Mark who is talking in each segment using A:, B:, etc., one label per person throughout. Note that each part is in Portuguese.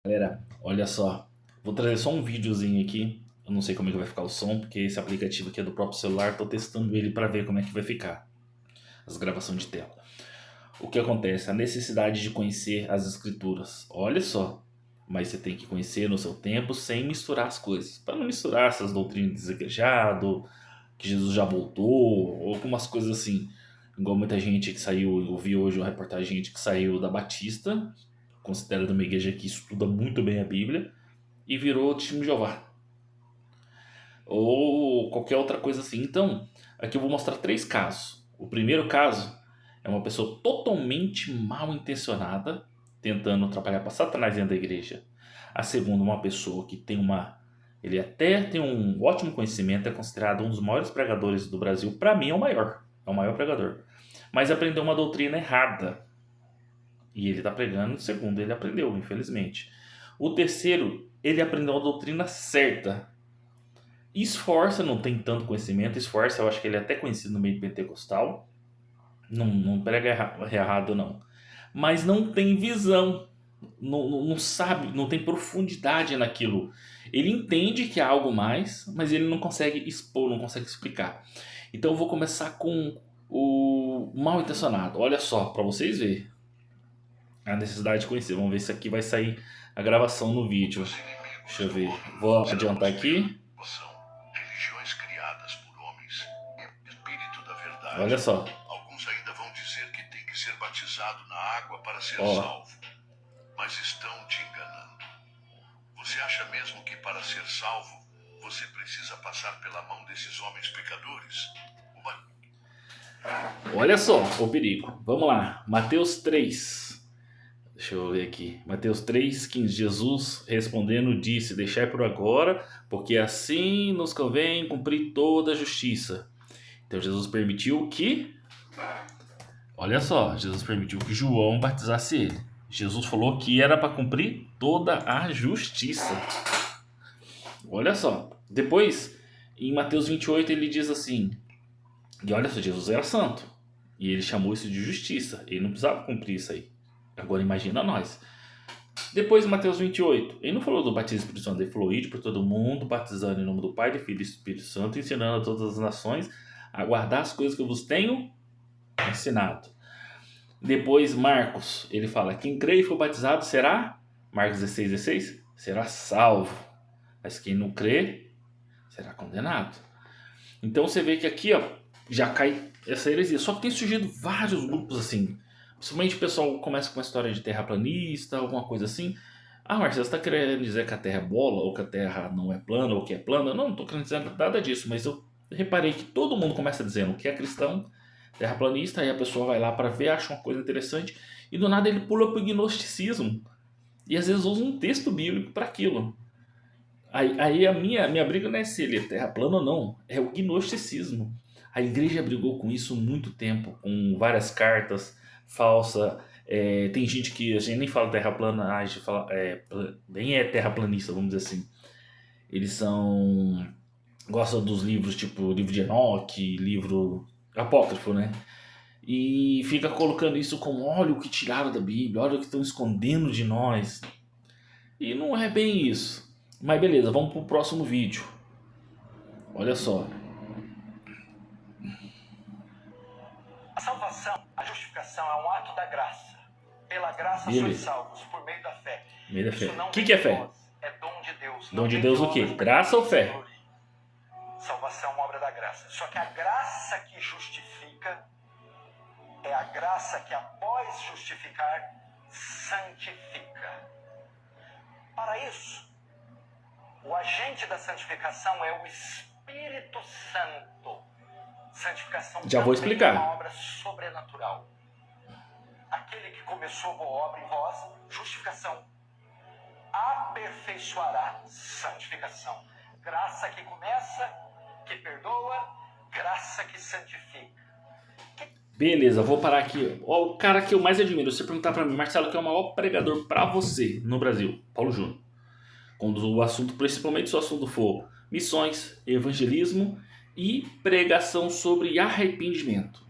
A: Galera, olha só, vou trazer só um videozinho aqui. Eu não sei como é que vai ficar o som, porque esse aplicativo aqui é do próprio celular, tô testando ele para ver como é que vai ficar as gravações de tela. O que acontece? A necessidade de conhecer as escrituras. Olha só, mas você tem que conhecer no seu tempo sem misturar as coisas, para não misturar essas doutrinas de desigrejados, que Jesus já voltou, ou algumas coisas assim. Igual muita gente que saiu, eu vi hoje uma reportagem de gente que saiu da Batista, considerada uma igreja que estuda muito bem a Bíblia, e virou testemunho de Jeová. Ou qualquer outra coisa assim. Então, aqui eu vou mostrar três casos. O primeiro caso é uma pessoa totalmente mal intencionada, tentando atrapalhar para Satanás dentro da igreja. A segunda, uma pessoa que tem uma. Ele até tem um ótimo conhecimento, é considerado um dos maiores pregadores do Brasil. Para mim, é o maior pregador. Mas aprendeu uma doutrina errada. E ele está pregando, segundo ele aprendeu, infelizmente. O terceiro, ele aprendeu a doutrina certa. Esforça, não tem tanto conhecimento. Esforça, eu acho que ele é até conhecido no meio pentecostal. Não prega errado, não. Mas não tem visão. Não sabe, não tem profundidade naquilo. Ele entende que há algo mais, mas ele não consegue expor, não consegue explicar. Então eu vou começar com o mal intencionado. Olha só, para vocês verem a necessidade de conhecer. Vamos ver se aqui vai sair a gravação no vídeo. Deixa eu ver. Vou adiantar aqui.
B: São religiões criadas por homens em espírito da verdade.
A: Olha só.
B: Alguns ainda vão dizer que tem que ser batizado na água para ser
A: Ó.
B: salvo. Mas estão te enganando. Você acha mesmo que para ser salvo, você precisa passar pela mão desses homens pecadores?
A: Olha só o perigo. Vamos lá. Mateus 3. Deixa eu ver aqui. Mateus 3,15. Jesus respondendo disse: Deixai por agora, porque assim nos convém cumprir toda a justiça. Então Jesus permitiu que. Olha só, Jesus permitiu que João batizasse ele. Jesus falou que era para cumprir toda a justiça. Olha só. Depois, em Mateus 28, ele diz assim: E olha só, Jesus era santo. E ele chamou isso de justiça. Ele não precisava cumprir isso aí. Agora imagina nós. Depois, em Mateus 28, ele não falou do batismo do Espírito Santo, ele falou: Ide por todo mundo, batizando em nome do Pai, do Filho e do Espírito Santo, ensinando a todas as nações a guardar as coisas que eu vos tenho ensinado. Depois, Marcos, ele fala: Quem crê e for batizado será, Marcos 16, será salvo. Mas quem não crê será condenado. Então você vê que aqui, ó, já cai essa heresia. Só que tem surgido vários grupos assim. Principalmente o pessoal começa com uma história de terraplanista, alguma coisa assim. Ah, Marcelo, você está querendo dizer que a Terra é bola, ou que a Terra não é plana, ou que é plana? Não estou querendo dizer nada disso, mas eu reparei que todo mundo começa dizendo que é cristão, terraplanista, aí a pessoa vai lá para ver, acha uma coisa interessante, e do nada ele pula para o gnosticismo. E às vezes usa um texto bíblico para aquilo. Aí a minha briga não é se ele é terra plana ou não, é o gnosticismo. A igreja brigou com isso há muito tempo, com várias cartas falsas. Tem gente que a gente nem fala terra plana, a gente fala, nem é terraplanista, vamos dizer assim. Eles são. Gostam dos livros tipo livro de Enoque, livro apócrifo, né? E fica colocando isso como: olha o que tiraram da Bíblia, olha o que estão escondendo de nós. E não é bem isso. Mas beleza, vamos pro próximo vídeo. Olha só.
C: A salvação, a justificação é um ato da graça. Pela graça sois salvos, por meio da fé.
A: Meio da fé.
C: Isso não
A: O que é fé?
C: nós, é dom de Deus.
A: Dom de Deus o quê? Graça ou fé?
C: Salvação é uma obra da graça. Só que a graça que justifica é a graça que após justificar, santifica. Para isso, o agente da santificação é o Espírito Santo. Santificação
A: já vou explicar.
C: É uma obra sobrenatural. Aquele que começou boa obra em vós, justificação, aperfeiçoará santificação. Graça que começa, que perdoa, graça que santifica.
A: Beleza, vou parar aqui. Ó, o cara que eu mais admiro, se você perguntar pra mim: Marcelo, quem é o maior pregador pra você no Brasil? Paulo Júnior. Quando o assunto, principalmente se o assunto for missões, evangelismo e pregação sobre arrependimento.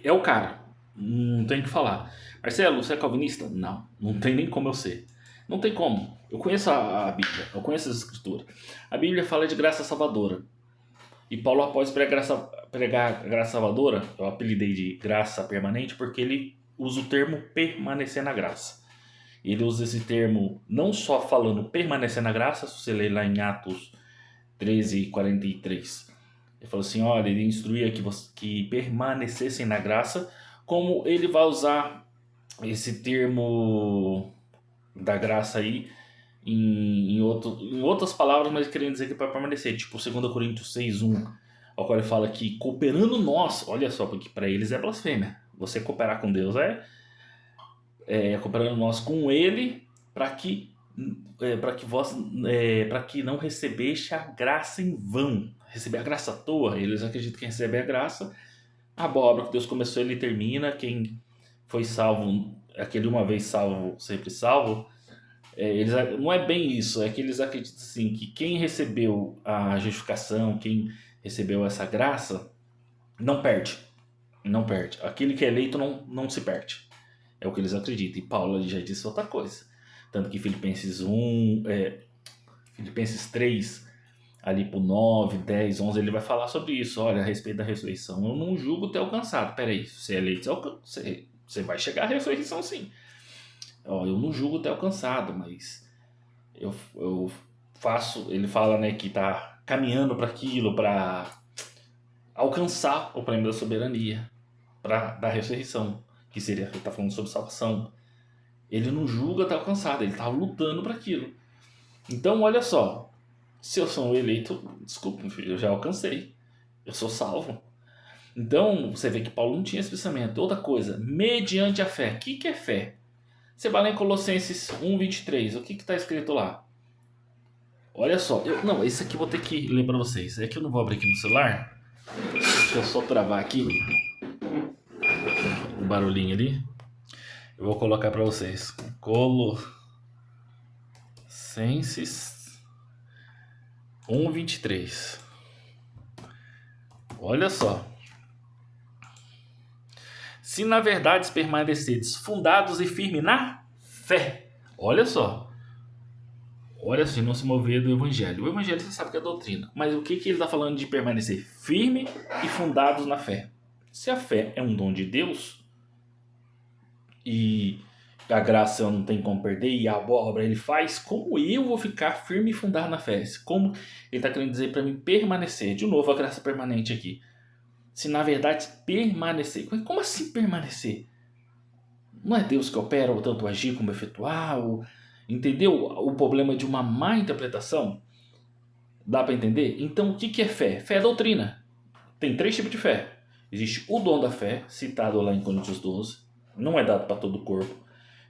A: É o cara. Não tem o que falar. Marcelo, você é calvinista? Não tem nem como eu ser. Não tem como. Eu conheço a Bíblia, eu conheço as Escrituras. A Bíblia fala de graça salvadora. E Paulo, após pregar a graça salvadora, eu apelidei de graça permanente porque ele usa o termo permanecer na graça. Ele usa esse termo não só falando permanecer na graça, se você ler lá em Atos 13:43. Ele falou assim, olha, ele instruía que permanecessem na graça, como ele vai usar esse termo da graça aí em outras palavras, mas querendo dizer que é para permanecer, tipo 2 Coríntios 6:1, ao qual ele fala que cooperando nós, olha só, porque para eles é blasfêmia, você cooperar com Deus cooperando nós com ele, para que não recebeste a graça em vão, receber a graça à toa. Eles acreditam que receber a graça, a boa obra que Deus começou ele termina, quem foi salvo, aquele uma vez salvo, sempre salvo. Não é bem isso, é que eles acreditam assim, que quem recebeu a justificação, quem recebeu essa graça, não perde, aquele que é eleito não se perde. É o que eles acreditam. E Paulo já disse outra coisa. Tanto que Filipenses 3, ali pro 9, 10, 11, ele vai falar sobre isso. Olha, a respeito da ressurreição, eu não julgo ter alcançado. Peraí, você é eleito, você vai chegar à ressurreição sim. Eu não julgo ter alcançado, mas eu faço... Ele fala, né, que tá caminhando para aquilo, para alcançar o prêmio da soberania, da ressurreição. Que seria, ele está falando sobre salvação. Ele não julga estar alcançado, ele está lutando para aquilo. Então, olha só, se eu sou um eleito, desculpa, meu filho, eu já alcancei, eu sou salvo. Então, você vê que Paulo não tinha esse pensamento. Outra coisa, mediante a fé. O que é fé? Você vai lá em Colossenses 1:23, o que está escrito lá? Olha só, esse aqui eu vou ter que ler para vocês. É que eu não vou abrir aqui no celular. Deixa eu só travar aqui o barulhinho ali. Eu vou colocar para vocês. Colossenses 1:23. Olha só. Se na verdade permanecedes fundados e firmes na fé. Olha só. Olha assim, não se mover do evangelho. O evangelho você sabe que é doutrina. Mas o que ele está falando de permanecer firme e fundados na fé? Se a fé é um dom de Deus e a graça eu não tenho como perder e a boa obra ele faz, como eu vou ficar firme e fundado na fé? Como ele está querendo dizer para mim permanecer? De novo a graça permanente aqui. Se na verdade permanecer. Como assim permanecer? Não é Deus que opera o tanto agir como efetuar? Entendeu o problema de uma má interpretação? Dá para entender? Então o que é fé? Fé é doutrina. Tem 3 tipos de fé. Existe o dom da fé, citado lá em Coríntios 12. Não é dado para todo o corpo.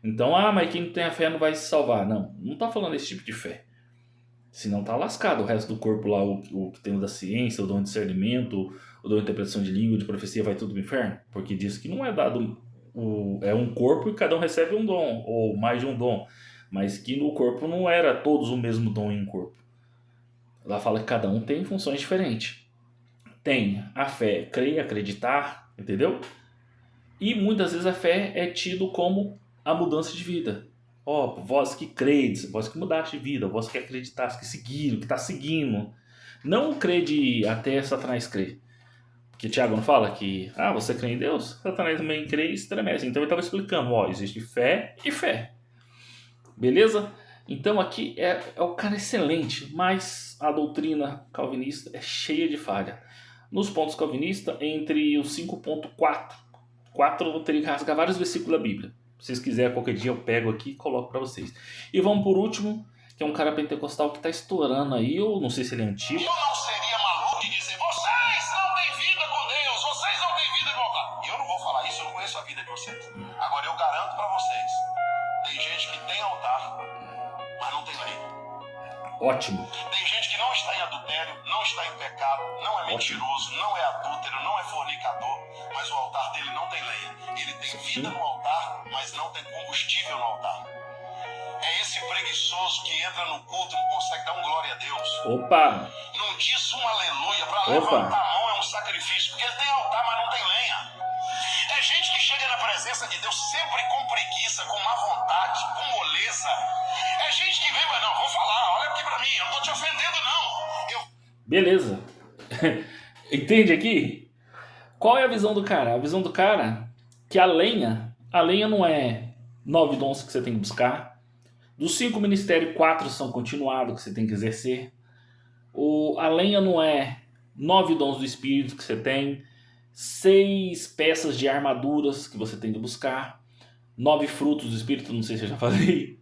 A: Então, mas quem não tem a fé não vai se salvar. Não está falando desse tipo de fé. Senão está lascado. O resto do corpo lá, o que tem o da ciência, o dom de discernimento, o dom de interpretação de língua, de profecia, vai tudo pro inferno. Porque diz que não é dado... é um corpo e cada um recebe um dom, ou mais de um dom. Mas que no corpo não era todos o mesmo dom em um corpo. Lá fala que cada um tem funções diferentes. Tem a fé, crer, acreditar, entendeu? E muitas vezes a fé é tido como a mudança de vida. Vós que credes, vós que mudaste de vida, vós que acreditaste, que seguiram, que está seguindo. Não crede até Satanás crer. Porque Tiago não fala que, você crê em Deus? Satanás também crê e estremece. Então ele estava explicando, existe fé e fé. Beleza? Então aqui é o cara excelente, mas a doutrina calvinista é cheia de falha. Nos pontos calvinistas, entre os 5.4, eu teria que rasgar vários versículos da Bíblia. Se vocês quiserem, qualquer dia eu pego aqui e coloco para vocês. E vamos por último, que é um cara pentecostal que está estourando aí, eu não sei se ele é antigo.
B: Eu não seria maluco de dizer, vocês não têm vida com Deus, vocês não têm vida de voltar. E eu não vou falar isso, eu não conheço a vida de vocês. Agora eu garanto para vocês, tem gente que tem altar, mas não tem lei.
A: Ótimo.
B: Tem gente que não está em adultério, não está em pecado, não é mentiroso, não é adúltero, não é fornicador, mas o altar dele não tem lenha. Ele tem vida no altar, mas não tem combustível no altar. É esse preguiçoso que entra no culto e não consegue dar um glória a Deus.
A: Opa!
B: Não diz um aleluia, para levantar a mão é um sacrifício, porque ele tem altar, mas não tem lenha. É É gente que chega na presença de Deus sempre com preguiça, com má vontade, com moleza. É gente que vem, mas não, vou falar, olha aqui pra mim, eu não tô te ofendendo não.
A: Beleza. Entende aqui? Qual é a visão do cara? A visão do cara que a lenha não é 9 dons que você tem que buscar. Dos 5 ministérios, 4 são continuados que você tem que exercer. A lenha não é 9 dons do Espírito que você tem, 6 peças de armaduras que você tem que buscar, 9 frutos do Espírito, não sei se eu já falei.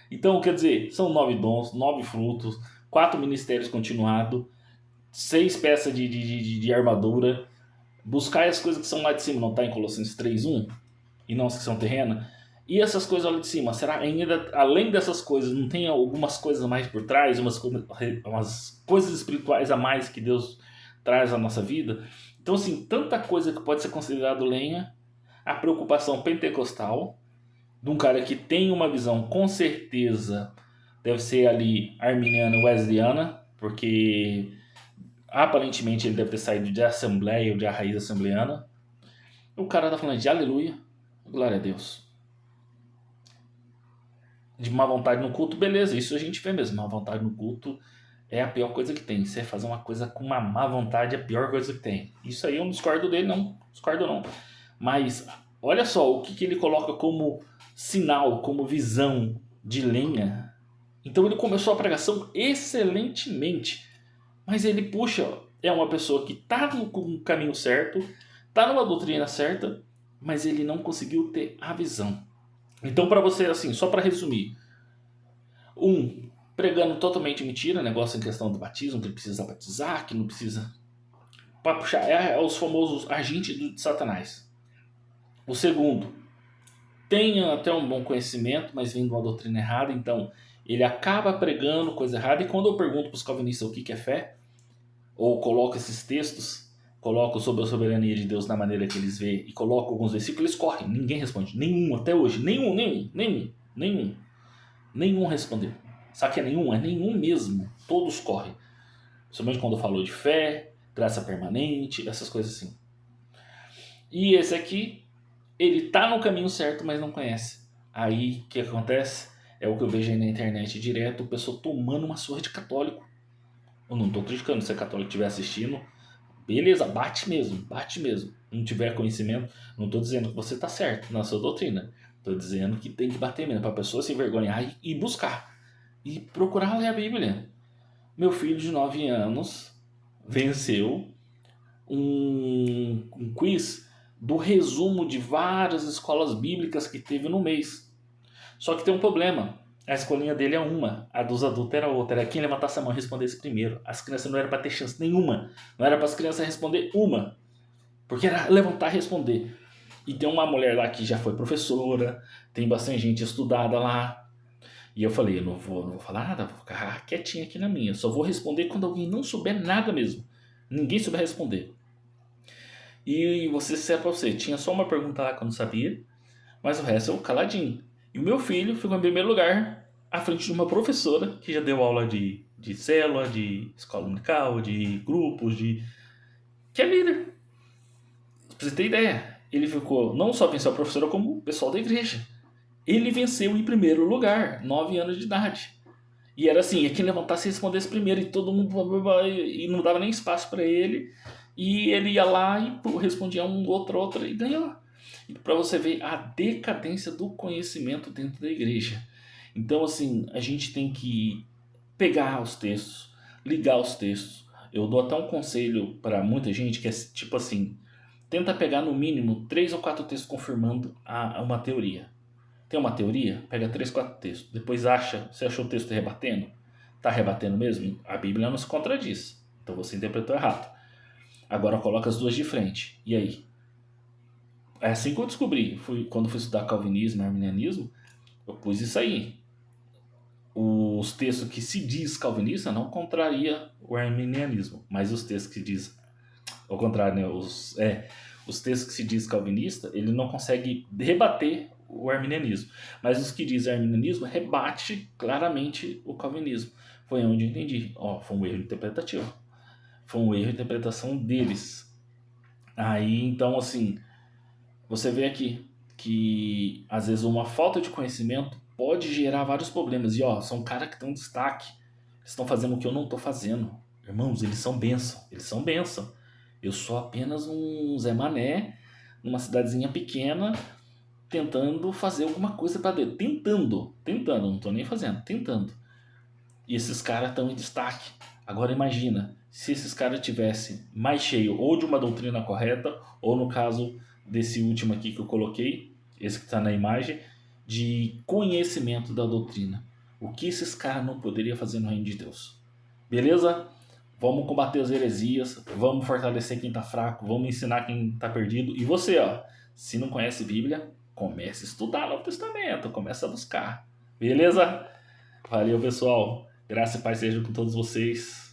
A: Então, quer dizer, são 9 dons, 9 frutos, 4 ministérios continuados, 6 peças de armadura. Buscar as coisas que são lá de cima, não está em Colossenses 3:1? E não as que são terrenas? E essas coisas lá de cima, será ainda, além dessas coisas, não tem algumas coisas a mais por trás, umas coisas espirituais a mais que Deus traz à nossa vida? Então, assim, tanta coisa que pode ser considerado lenha, a preocupação pentecostal, de um cara que tem uma visão, com certeza, deve ser ali arminiana, wesleyana, porque aparentemente ele deve ter saído de assembleia ou de a raiz assembleana. O cara tá falando de aleluia, glória a Deus. De má vontade no culto, beleza, isso a gente vê mesmo. Má vontade no culto é a pior coisa que tem. Você fazer uma coisa com uma má vontade é a pior coisa que tem. Isso aí eu não discordo dele, não. Discordo não. Mas olha só o que ele coloca como sinal, como visão de lenha. Então ele começou a pregação excelentemente. Mas ele puxa, é uma pessoa que está no caminho certo, está numa doutrina certa, mas ele não conseguiu ter a visão. Então, para você, assim, só para resumir, pregando totalmente mentira, negócio em questão do batismo, que ele precisa batizar, que não precisa, para puxar, é os famosos agentes de Satanás. O segundo, tem até um bom conhecimento, mas vem de uma doutrina errada, então ele acaba pregando coisa errada. E quando eu pergunto para os calvinistas o que é fé, ou coloco esses textos, coloco sobre a soberania de Deus na maneira que eles veem e coloco alguns versículos, eles correm. Ninguém responde. Nenhum, até hoje. Nenhum respondeu. Sabe que é nenhum? É nenhum mesmo. Todos correm. Principalmente quando falou de fé, graça permanente, essas coisas assim. E esse aqui, ele tá no caminho certo, mas não conhece. Aí, o que acontece? É o que eu vejo aí na internet direto, o pessoal tomando uma surra de católico. Eu não tô criticando, se é católico estiver assistindo, beleza, bate mesmo. Não tiver conhecimento, não tô dizendo que você tá certo na sua doutrina. Tô dizendo que tem que bater mesmo, pra pessoa se envergonhar e buscar. E procurar ler a Bíblia. Meu filho de 9 anos venceu um quiz do resumo de várias escolas bíblicas que teve no mês. Só que tem um problema. A escolinha dele é uma, a dos adultos era outra. Era quem levantasse a mão e respondesse primeiro. As crianças não eram para ter chance nenhuma. Não era para as crianças responder uma. Porque era levantar e responder. E tem uma mulher lá que já foi professora, tem bastante gente estudada lá. E eu falei, eu não vou falar nada, vou ficar quietinho aqui na minha. Só vou responder quando alguém não souber nada mesmo. Ninguém souber responder. E vou ser sincero pra você, tinha só uma pergunta lá que eu não sabia, mas o resto eu caladinho. E o meu filho ficou em primeiro lugar, à frente de uma professora que já deu aula de célula, de escola dominical, de grupos, que é líder. Pra você ter ideia, ele ficou, não só venceu a professora, como o pessoal da igreja. Ele venceu em primeiro lugar, 9 anos de idade. E era assim, quem levantasse e respondesse primeiro, e todo mundo, e não dava nem espaço para ele. E ele ia lá e respondia outra, e ganhou. E para você ver a decadência do conhecimento dentro da igreja. Então, assim, a gente tem que pegar os textos, ligar os textos. Eu dou até um conselho para muita gente que é tipo assim, tenta pegar no mínimo 3 ou 4 textos confirmando uma teoria. Tem uma teoria? Pega 3, 4 textos. Depois você achou o texto rebatendo? Está rebatendo mesmo? A Bíblia não se contradiz. Então você interpretou errado. Agora coloca as duas de frente. E aí? É assim que eu descobri. Quando fui estudar calvinismo e arminianismo, eu pus isso aí. Os textos que se diz calvinista não contraria o arminianismo. Mas os textos que diz... Ao contrário, né? Os textos que se diz calvinista, ele não consegue rebater o arminianismo. Mas os que dizem arminianismo rebate claramente o calvinismo. Foi onde eu entendi. Foi um erro interpretativo. Foi um erro de interpretação deles. Aí, então, assim, você vê aqui que às vezes uma falta de conhecimento pode gerar vários problemas. E ó, são caras que estão em destaque. Eles estão fazendo o que eu não estou fazendo. Irmãos, eles são bênção. Eles são bênção. Eu sou apenas um Zé Mané, numa cidadezinha pequena, tentando fazer alguma coisa para Deus. Tentando, não estou nem fazendo, tentando. E esses caras estão em destaque. Agora imagina, se esses caras tivessem mais cheio ou de uma doutrina correta, ou no caso desse último aqui que eu coloquei, esse que está na imagem, de conhecimento da doutrina. O que esses caras não poderiam fazer no reino de Deus? Beleza? Vamos combater as heresias, vamos fortalecer quem está fraco, vamos ensinar quem está perdido. E você, ó, se não conhece Bíblia, comece a estudar o Novo Testamento, comece a buscar. Beleza? Valeu, pessoal. Graça e paz seja com todos vocês.